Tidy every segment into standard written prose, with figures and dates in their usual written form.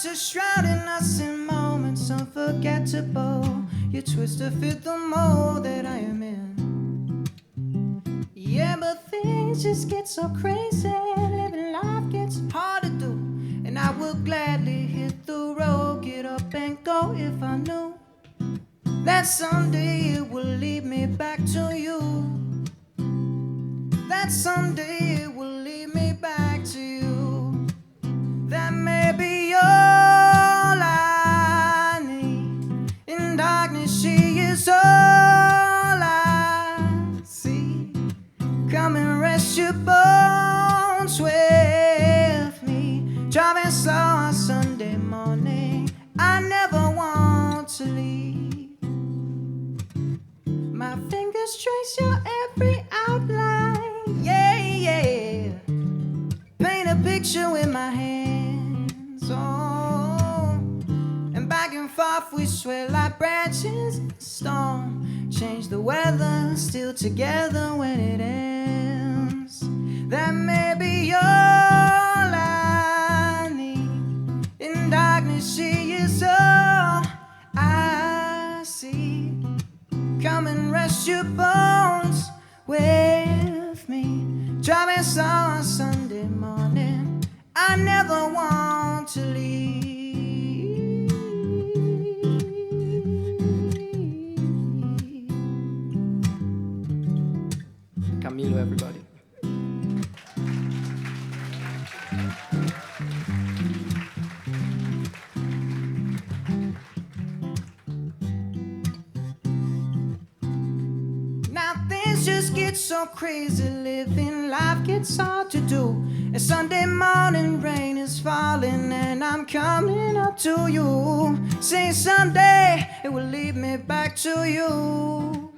are shrouding us in moments unforgettable. You twist to fit the mold that I am in. Yeah, but things just get so crazy. Living life gets hard to do. And I would gladly hit the road, get up and go if I knew that someday it will lead me back to you. That someday it will lead me back to you. That may be all I need. In darkness she is all I see. Come and rest your bones with me. Driving slow on Sunday morning, I never want to leave. My fingers trace your every outline, yeah, yeah. Paint a picture with my hands, oh. And back and forth we sway like branches in the storm. Change the weather, still together when it ends. That may be all I need. In darkness she is all I see. Come and rest your bones with me. Driving slow on Sunday morning, I never want to leave. Camilo, everybody. Just get so crazy, living life gets hard to do. And Sunday morning rain is falling and I'm coming up to you. Say someday it will lead me back to you.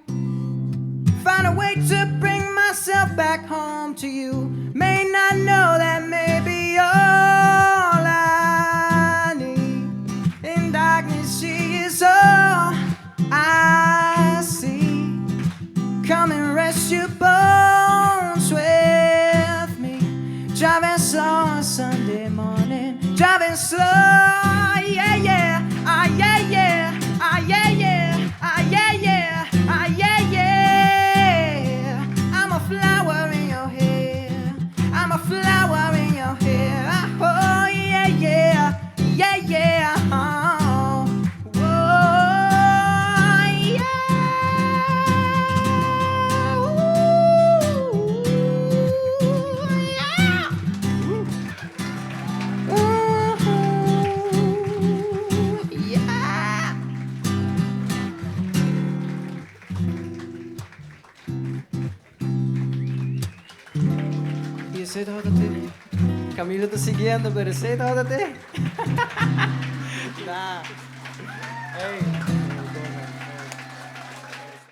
Find a way to bring myself back home to you. May not know that may be all I need. In darkness she is all I see. Come and rest your bones with me. Driving slow on Sunday morning. Driving slow, yeah, yeah. Ah, yeah, yeah. Ah, yeah, yeah. Ah, yeah, yeah. Ah, yeah, yeah. I'm a flower in your hair. I'm a flower in your hair. Oh, yeah, yeah. Yeah, yeah. Oh. Sei todo te. Camilo tá seguindo, pero sei todo te. Nah. Hey.